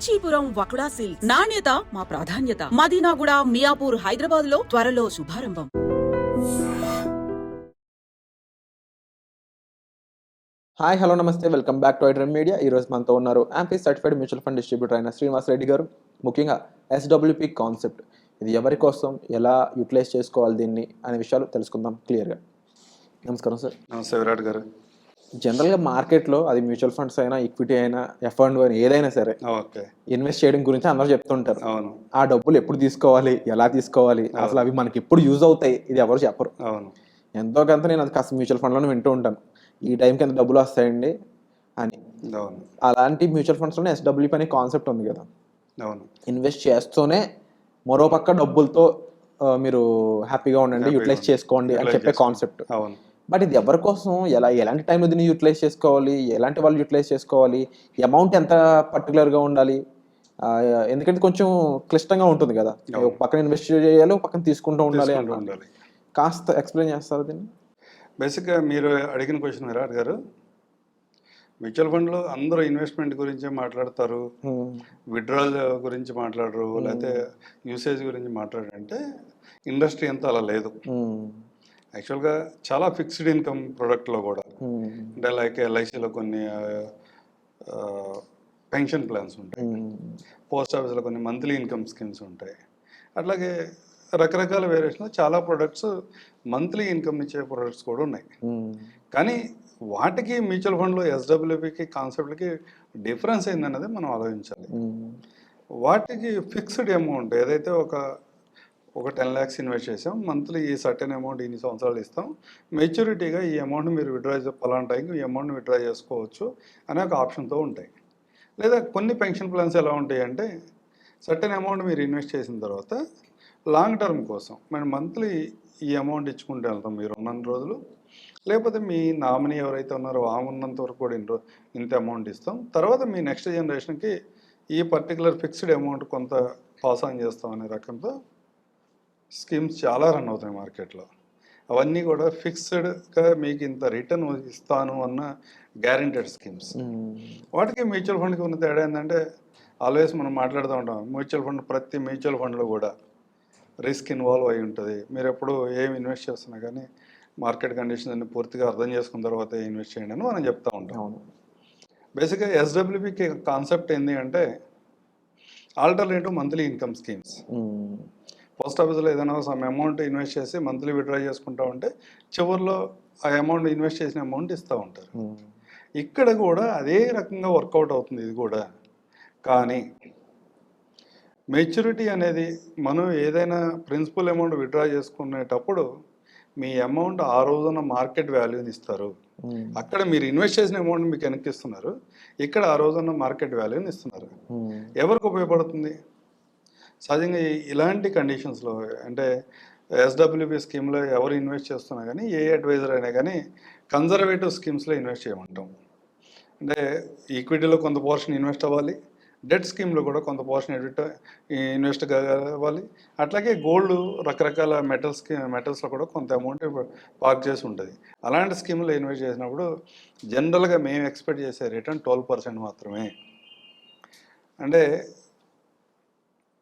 Kanchipuram వకుడా silks నాణ్యత మా ప్రాధాన్యత. మదీనాగూడ, మియాపూర్, హైదరాబాద్ లో త్వరలో శుభారంభం. హాయ్, హలో, నమస్తే, welcome back to iDream media. ఈరోజు మనతో ఉన్నారు యాంపీ సర్టిఫైడ్ మ్యూచువల్ ఫండ్ డిస్ట్రిబ్యూటర్ అయిన శ్రీనివాస్ రెడ్డి గారు. ముఖ్యంగా ఎస్డబ్ల్యూపీ కాన్సెప్ట్, ఇది ఎవరి కోసం, ఎలా యూటిలైజ్ చేసుకోవాలి దీన్ని అనే విషయాలు తెలుసుకుందాం క్లియర్గా. నమస్కారం సార్. నమస్తే విరాట్ గారు. జనరల్గా మార్కెట్లో అది మ్యూచువల్ ఫండ్స్ అయినా, ఈక్విటీ అయినా, ఎఫ్అండ్ అయినా, ఏదైనా సరే ఓకే, ఇన్వెస్ట్ చేయడం గురించి అందరూ చెప్తుంటారు. అవును, ఆ డబ్బులు ఎప్పుడు తీసుకోవాలి, ఎలా తీసుకోవాలి, అసలు అవి మనకి ఎప్పుడు యూజ్ అవుతాయి, ఇది ఎవరు చెప్పరు. అవును, ఎంతో కొంత నేను అది కాస్త మ్యూచువల్ ఫండ్లోనే వింటూ ఉంటాను, ఈ టైంకి ఎంత డబ్బులు వస్తాయండి అని. అవును, అలాంటి మ్యూచువల్ ఫండ్స్లోనే ఎస్డబ్ల్యూపీ అనే కాన్సెప్ట్ ఉంది కదా. అవును, ఇన్వెస్ట్ చేస్తూనే మరో పక్క డబ్బులతో మీరు హ్యాపీగా ఉండండి, యూటిలైజ్ చేసుకోండి అని చెప్పే కాన్సెప్ట్. అవును. బట్ ఇది ఎవరి కోసం, ఎలాంటి టైంలో దీన్ని యూటిలైజ్ చేసుకోవాలి, ఎలాంటి వాళ్ళు యూటిలైజ్ చేసుకోవాలి, అమౌంట్ ఎంత పర్టికులర్గా ఉండాలి, ఎందుకంటే కొంచెం క్లిష్టంగా ఉంటుంది కదా. ఒక పక్కన ఇన్వెస్ట్ చేయాలి, ఒక పక్కన తీసుకుంటూ ఉండాలి. కాస్త ఎక్స్ప్లెయిన్ చేస్తారు దీన్ని? బేసిక్గా మీరు అడిగిన క్వశ్చన్ విరాట్ గారు, మ్యూచువల్ ఫండ్లో అందరూ ఇన్వెస్ట్మెంట్ గురించే మాట్లాడతారు, విత్డ్రాల్ గురించి మాట్లాడరు, లేకపోతే యూసేజ్ గురించి మాట్లాడారంటే ఇండస్ట్రీ అంతా అలా లేదు. యాక్చువల్గా చాలా ఫిక్స్డ్ ఇన్కమ్ ప్రోడక్ట్లో కూడా, అంటే లైక్ ఎల్ఐసిలో కొన్ని పెన్షన్ ప్లాన్స్ ఉంటాయి, పోస్ట్ ఆఫీస్లో కొన్ని మంత్లీ ఇన్కమ్ స్కీమ్స్ ఉంటాయి, అట్లాగే రకరకాల వేరియేషన్ చాలా ప్రొడక్ట్స్ మంత్లీ ఇన్కమ్ ఇచ్చే ప్రొడక్ట్స్ కూడా ఉన్నాయి. కానీ వాటికి మ్యూచువల్ ఫండ్లో ఎస్డబ్ల్యూపీకి కాన్సెప్ట్కి డిఫరెన్స్ ఏందన్నది మనం ఆలోచించాలి. వాటికి ఫిక్స్డ్ అమౌంట్ ఏదైతే ఒక 10 lakhs ఇన్వెస్ట్ చేసాం, మంత్లీ ఈ సర్టెన్ అమౌంట్ ఇన్ని సంవత్సరాలు ఇస్తాం, మెచ్యూరిటీగా ఈ అమౌంట్ మీరు పలానా టైంకి ఈ అమౌంట్ విత్డ్రా చేసుకోవచ్చు అనే ఒక ఆప్షన్తో ఉంటాయి. లేదా కొన్ని పెన్షన్ ప్లాన్స్ ఎలా ఉంటాయి అంటే, సర్టెన్ అమౌంట్ మీరు ఇన్వెస్ట్ చేసిన తర్వాత లాంగ్ టర్మ్ కోసం మనం మంత్లీ ఈ అమౌంట్ ఇచ్చుకుంటూ వెళ్తాం మీరు ఉన్నన్ని రోజులు, లేకపోతే మీ నామినీ ఎవరైతే ఉన్నారో ఆ ఉన్నంత వరకు కూడా ఇంత అమౌంట్ ఇస్తాం, తర్వాత మీ నెక్స్ట్ జనరేషన్కి ఈ పర్టికులర్ ఫిక్స్డ్ అమౌంట్ కొంత పాస్ ఆన్ చేస్తాం అనే రకంతో స్కీమ్స్ చాలా రన్ అవుతాయి మార్కెట్లో. అవన్నీ కూడా ఫిక్స్డ్గా మీకు ఇంత రిటర్న్ ఇస్తాను అన్న గ్యారెంటెడ్ స్కీమ్స్. వాటికి మ్యూచువల్ ఫండ్కి ఉన్న తేడా ఏంటంటే, ఆల్వేస్ మనం మాట్లాడుతూ ఉంటాం, ప్రతి మ్యూచువల్ ఫండ్లో కూడా రిస్క్ ఇన్వాల్వ్ అయి ఉంటుంది. మీరు ఎప్పుడు ఏమి ఇన్వెస్ట్ చేస్తున్నా కానీ మార్కెట్ కండిషన్ అన్ని పూర్తిగా అర్థం చేసుకున్న తర్వాత ఇన్వెస్ట్ చేయండి అని మనం చెప్తూ ఉంటాం. బేసిక్గా ఎస్డబ్ల్యూపీకి కాన్సెప్ట్ ఏంటి అంటే, alternative monthly income schemes. Post ఆఫీస్లో ఏదైనా సమ్ అమౌంట్ ఇన్వెస్ట్ చేసి మంత్లీ విత్డ్రా చేసుకుంటా ఉంటే చివరిలో ఆ అమౌంట్ ఇన్వెస్ట్ చేసిన అమౌంట్ ఇస్తూ ఉంటారు. ఇక్కడ కూడా అదే రకంగా వర్కౌట్ అవుతుంది ఇది కూడా. కానీ మెచ్యూరిటీ అనేది మనం ఏదైనా ప్రిన్సిపల్ అమౌంట్ విత్డ్రా చేసుకునేటప్పుడు మీ అమౌంట్ ఆ రోజున మార్కెట్ వాల్యూని ఇస్తారు. అక్కడ మీరు ఇన్వెస్ట్ చేసిన అమౌంట్ మీకు వెనక్కి ఇస్తున్నారు, ఇక్కడ ఆ రోజున మార్కెట్ వాల్యూని ఇస్తున్నారు. ఎవరికి ఉపయోగపడుతుంది? సహజంగా ఇలాంటి కండిషన్స్లో అంటే ఎస్డబ్ల్యూపీ స్కీమ్లో ఎవరు ఇన్వెస్ట్ చేస్తున్నా కానీ, ఏ అడ్వైజర్ అయినా కానీ కన్జర్వేటివ్ స్కీమ్స్లో ఇన్వెస్ట్ చేయమంటాం. అంటే ఈక్విటీలో కొంత పోర్షన్ ఇన్వెస్ట్ అవ్వాలి, డెట్ స్కీమ్లో కూడా కొంత పోర్షన్ ఇన్వెస్ట్ కావాలి, అట్లాగే గోల్డ్ రకరకాల మెటల్స్లో కూడా కొంత అమౌంట్ పార్క్ చేసి ఉంటుంది. అలాంటి స్కీమ్లో ఇన్వెస్ట్ చేసినప్పుడు జనరల్గా మేము ఎక్స్పెక్ట్ చేసే రిటర్న్ 12% మాత్రమే. అంటే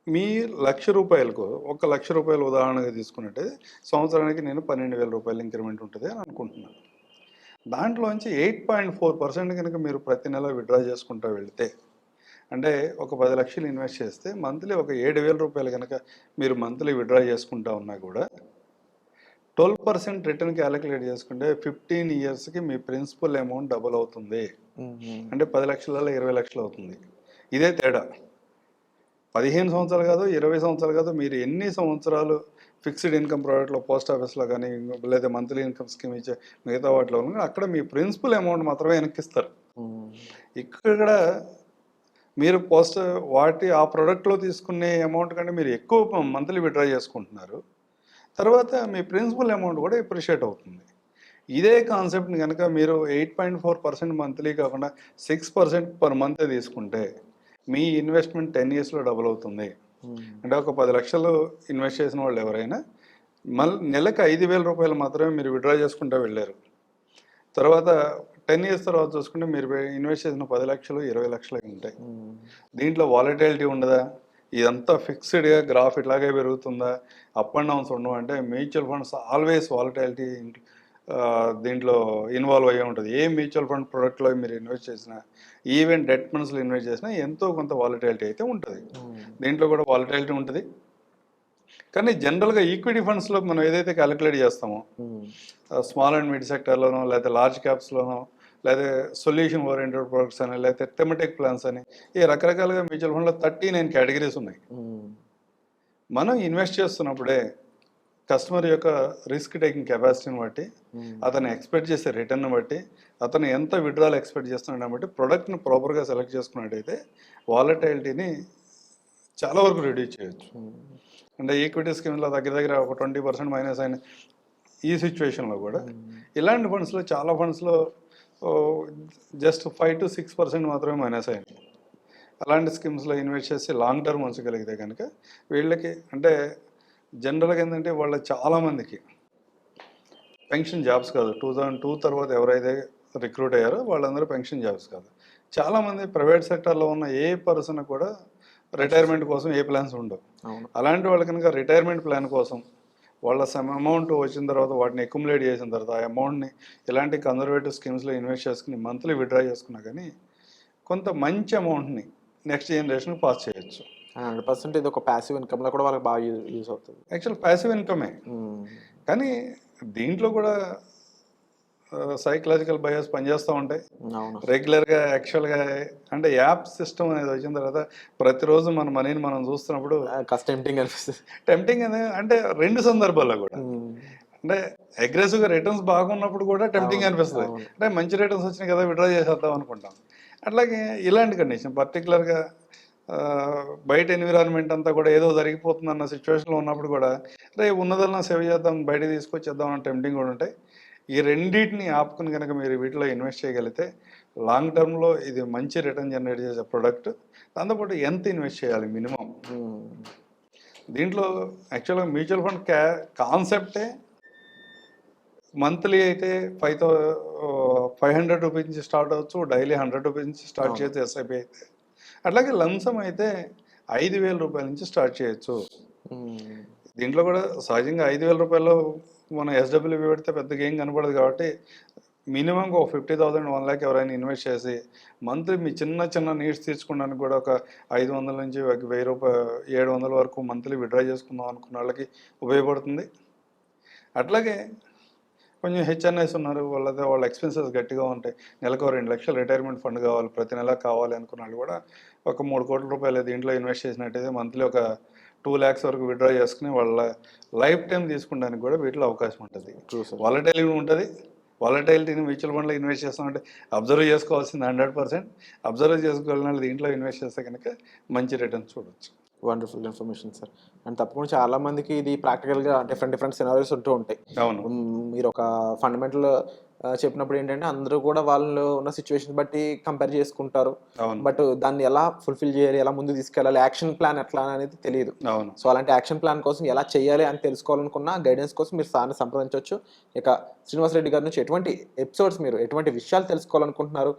మీ ₹1,00,000కు 1,00,000 రూపాయలు ఉదాహరణగా తీసుకున్నట్టే సంవత్సరానికి నేను 12,000 రూపాయలు ఇంక్రిమెంట్ ఉంటుంది అని అనుకుంటున్నాను. దాంట్లోంచి 8.4% కనుక మీరు ప్రతి నెల విత్డ్రా చేసుకుంటూ వెళితే, అంటే ఒక 10 లక్షలు ఇన్వెస్ట్ చేస్తే మంత్లీ ఒక 7,000 రూపాయలు కనుక మీరు మంత్లీ విత్డ్రా చేసుకుంటా ఉన్నా కూడా 12% రిటర్న్ క్యాలిక్యులేట్ చేసుకుంటే 15 yearsకి మీ ప్రిన్సిపల్ అమౌంట్ డబుల్ అవుతుంది. అంటే 10 లక్షలలో 20 లక్షలు అవుతుంది. ఇదే తేడా. 15 సంవత్సరాలు కాదు, 20 సంవత్సరాలు కాదు, మీరు ఎన్ని సంవత్సరాలు ఫిక్స్డ్ ఇన్కమ్ ప్రోడక్ట్లో పోస్ట్ ఆఫీస్లో కానీ లేదా మంత్లీ ఇన్కమ్ స్కీమ్ ఇచ్చే మిగతా వాటిలో అక్కడ మీ ప్రిన్సిపల్ అమౌంట్ మాత్రమే వెనక్కిస్తారు. ఇక్కడ మీరు ఆ ప్రోడక్ట్లో తీసుకునే అమౌంట్ కంటే మీరు ఎక్కువ మంత్లీ విత్డ్రా చేసుకుంటున్నారు, తర్వాత మీ ప్రిన్సిపల్ అమౌంట్ కూడా ఎప్రిషియేట్ అవుతుంది. ఇదే కాన్సెప్ట్ని కనుక మీరు 8.4% మంత్లీ కాకుండా 6% పర్ మంత్ తీసుకుంటే మీ ఇన్వెస్ట్మెంట్ 10 yearsలో డబుల్ అవుతుంది. అంటే ఒక 10 లక్షలు ఇన్వెస్ట్ చేసిన వాళ్ళు ఎవరైనా నెలకు 5,000 రూపాయలు మాత్రమే మీరు విత్డ్రా చేసుకుంటూ వెళ్ళారు, తర్వాత 10 years తర్వాత చూసుకుంటే మీరు ఇన్వెస్ట్ చేసిన 10 లక్షలు 20 లక్షలు ఉంటాయి. దీంట్లో వాలటిలిటీ ఉండదా? ఇదంతా ఫిక్స్డ్గా గ్రాఫ్ ఇట్లాగే పెరుగుతుందా? అప్ అండ్ డౌన్స్ ఉండవు. అంటే మ్యూచువల్ ఫండ్స్ ఆల్వేస్ వాలటిలిటీ దీంట్లో ఇన్వాల్వ్ అయ్యే ఉంటుంది. ఏ మ్యూచువల్ ఫండ్ ప్రొడక్ట్లో మీరు ఇన్వెస్ట్ చేసినా, ఈవెన్ డెట్ ఫండ్స్లో ఇన్వెస్ట్ చేసినా ఎంతో కొంత వాలటిలిటీ అయితే ఉంటుంది. దీంట్లో కూడా వాలటిలిటీ ఉంటుంది. కానీ జనరల్గా ఈక్విటీ ఫండ్స్లో మనం ఏదైతే క్యాలిక్యులేట్ చేస్తామో స్మాల్ అండ్ మిడ్ సెక్టర్లోనో, లేకపోతే లార్జ్ క్యాప్స్లోనో, లేదా సొల్యూషన్ ఓరియంటెడ్ ప్రొడక్ట్స్ అని, లేకపోతే థెమటిక్ ప్లాన్స్ అని, ఈ రకరకాలుగా మ్యూచువల్ ఫండ్లో 39 కేటగిరీస్ ఉన్నాయి. మనం ఇన్వెస్ట్ చేస్తున్నప్పుడే కస్టమర్ యొక్క రిస్క్ టేకింగ్ కెపాసిటీని బట్టి, అతను ఎక్స్పెక్ట్ చేసే రిటర్న్ బట్టి, అతను ఎంత విడ్రాల్ ఎక్స్పెక్ట్ చేస్తున్నాడని బట్టి ప్రొడక్ట్ని ప్రాపర్గా సెలెక్ట్ చేసుకున్నట్టయితే వాలటైలిటీని చాలా వరకు రిడ్యూస్ చేయొచ్చు. అంటే ఈక్విటీ స్కీమ్లో దగ్గర ఒక 20% మైనస్ అయిన ఈ సిచ్యువేషన్లో కూడా ఇలాంటి ఫండ్స్లో చాలా ఫండ్స్లో జస్ట్ 5 to 6% మాత్రమే మైనస్ అయింది. అలాంటి స్కీమ్స్లో ఇన్వెస్ట్ చేసి లాంగ్ టర్మ్ ఉంచగలిగితే కనుక వీళ్ళకి, అంటే జనరల్గా ఏంటంటే వాళ్ళ చాలామందికి పెన్షన్ జాబ్స్ కాదు. 2002 తర్వాత ఎవరైతే రిక్రూట్ అయ్యారో వాళ్ళందరూ పెన్షన్ జాబ్స్ కాదు. చాలామంది ప్రైవేట్ సెక్టర్లో ఉన్న ఏ పర్సన్ కూడా రిటైర్మెంట్ కోసం ఏ ప్లాన్స్ ఉండవు. అలాంటి వాళ్ళు కనుక రిటైర్మెంట్ ప్లాన్ కోసం వాళ్ళ సమ్ అమౌంట్ వచ్చిన తర్వాత వాటిని అక్యుములేట్ చేసిన తర్వాత ఆ అమౌంట్ని ఇలాంటి కన్జర్వేటివ్ స్కీమ్స్లో ఇన్వెస్ట్ చేసుకుని మంత్లీ విత్డ్రా చేసుకున్నా కానీ కొంత మంచి అమౌంట్ని నెక్స్ట్ జనరేషన్కి పాస్ చేయొచ్చు. 100% ఇది ఒక ప్యాసివ్ ఇన్కమ్లో కూడా వాళ్ళకి బాగా యూజ్ అవుతుంది. యాక్చువల్ ప్యాసివ్ ఇన్కమే, కానీ దీంట్లో కూడా సైకలాజికల్ బయాస్ పనిచేస్తూ ఉంటాయి రెగ్యులర్గా. యాక్చువల్గా అంటే యాప్ సిస్టమ్ అనేది వచ్చిన తర్వాత ప్రతిరోజు మన మనీని మనం చూస్తున్నప్పుడు టెంప్టింగ్ అనిపిస్తుంది. టెంప్టింగ్ అనేది అంటే రెండు సందర్భాల్లో కూడా, అంటే అగ్రెసివ్గా రిటర్న్స్ బాగున్నప్పుడు కూడా టెంప్టింగ్ అనిపిస్తుంది. అంటే మంచి రిటర్న్స్ వచ్చినాయి కదా విడ్రా చేసేద్దాం అనుకుంటాం. అట్లాగే ఇలాంటి కండిషన్ పర్టికులర్గా బయట ఎన్విరాన్మెంట్ అంతా కూడా ఏదో జరిగిపోతుంది అన్న సిచ్యువేషన్లో ఉన్నప్పుడు కూడా రే ఉన్నదన్నా సేవ్ చేద్దాం, బయట తీసుకొచ్చేద్దాం అన్న టెంప్టింగ్ కూడా ఉంటాయి. ఈ రెండింటిని ఆపుకుని కనుక మీరు వీటిలో ఇన్వెస్ట్ చేయగలిగితే లాంగ్ టర్మ్లో ఇది మంచి రిటర్న్ జనరేట్ చేసే ప్రొడక్ట్. దాంతోపాటు ఎంత ఇన్వెస్ట్ చేయాలి మినిమం, దీంట్లో యాక్చువల్గా మ్యూచువల్ ఫండ్ కాన్సెప్టే మంత్లీ అయితే 500 రూపీస్ నుంచి స్టార్ట్ అవ్వచ్చు, డైలీ 100 రూపీస్ నుంచి స్టార్ట్ చేయొచ్చు ఎస్ఐపి అయితే. అట్లాగే లంసమ్ అయితే 5,000 రూపాయల నుంచి స్టార్ట్ చేయొచ్చు. దీంట్లో కూడా సహజంగా 5,000 రూపాయలు మనం ఎస్డబ్ల్యూపీ పెడితే పెద్దగా ఏం కనపడదు కాబట్టి మినిమం ఒక 50,000 1 lakh ఎవరైనా ఇన్వెస్ట్ చేసి మంత్లీ మీ చిన్న నీడ్స్ తీర్చుకోవడానికి కూడా ఒక 500 నుంచి 1,000 రూపాయలు 700 వరకు మంత్లీ విడ్రా చేసుకుందాం అనుకున్న వాళ్ళకి ఉపయోగపడుతుంది. అట్లాగే కొంచెం హెచ్ఎన్ఐస్ ఉన్నారు, వాళ్ళ ఎక్స్పెన్సెస్ గట్టిగా ఉంటాయి, నెలకు 2 లక్షలు రిటైర్మెంట్ ఫండ్ కావాలి, ప్రతి నెల కావాలి అనుకున్న వాళ్ళు కూడా ఒక 3 కోట్ల రూపాయలు దీంట్లో ఇన్వెస్ట్ చేసినట్టయితే మంత్లీ ఒక 2 lakhs వరకు విడ్రా చేసుకుని వాళ్ళ లైఫ్ టైం తీసుకుంటానికి కూడా వీటిలో అవకాశం ఉంటుంది. వాలటైలిటీ ఉంటుంది. వాలటైలిటీని మ్యూచువల్ ఫండ్లో ఇన్వెస్ట్ చేస్తామంటే అబ్జర్వ్ చేసుకోవాల్సింది 100%. అబ్జర్వ్ చేసుకోవాలని వాళ్ళు దీంట్లో ఇన్వెస్ట్ చేస్తే కనుక మంచి రిటర్న్స్ చూడవచ్చు. Wonderful information sir. అండ్ తప్పకుండా చాలా మందికి ఇది ప్రాక్టికల్గా డిఫరెంట్ సినారియోస్ ఉంటూ ఉంటాయి. అవును, మీరు ఒక ఫండమెంటల్ చెప్పినప్పుడు ఏంటంటే అందరూ కూడా వాళ్ళు ఉన్న సిచ్యువేషన్ బట్టి కంపేర్ చేసుకుంటారు. బట్ దాన్ని ఎలా ఫుల్ఫిల్ చేయాలి, ఎలా ముందు తీసుకెళ్ళాలి, యాక్షన్ ప్లాన్ ఎట్లా అనేది తెలియదు. సో అలాంటి యాక్షన్ ప్లాన్ కోసం ఎలా చేయాలి అని తెలుసుకోవాలనుకున్న గైడెన్స్ కోసం మీరు సార్ని సంప్రదించవచ్చు. ఇక శ్రీనివాస్ రెడ్డి గారి నుంచి ఎటువంటి ఎపిసోడ్స్, మీరు ఎటువంటి విషయాలు తెలుసుకోవాలనుకుంటున్నారు,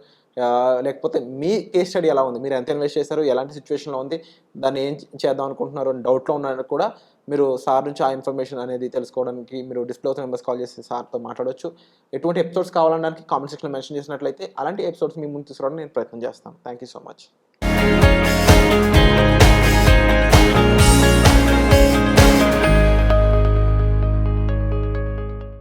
లేకపోతే మీ కేస్ స్టడీ ఎలా ఉంది, మీరు ఎంత ఇన్వెస్ట్ చేశారు, ఎలాంటి సిచ్యువేషన్లో ఉంది, దాన్ని ఏం చేద్దాం అనుకుంటున్నారు అని డౌట్లో ఉన్నా కూడా మీరు సార్ నుంచి ఆ ఇన్ఫర్మేషన్ అనేది తెలుసుకోవడానికి మీరు డిస్ప్లే అవుతున్న నెంబర్స్ కాల్ చేసి సార్తో మాట్లాడవచ్చు. ఎటువంటి ఎపిసోడ్స్ కావాలనడానికి కామెంట్ సెక్షన్లో మెన్షన్ చేసినట్లయితే అలాంటి ఎపిసోడ్స్ మీ ముందు తీసుకురావడానికి నేను ప్రయత్నం చేస్తాను. Thank you so much.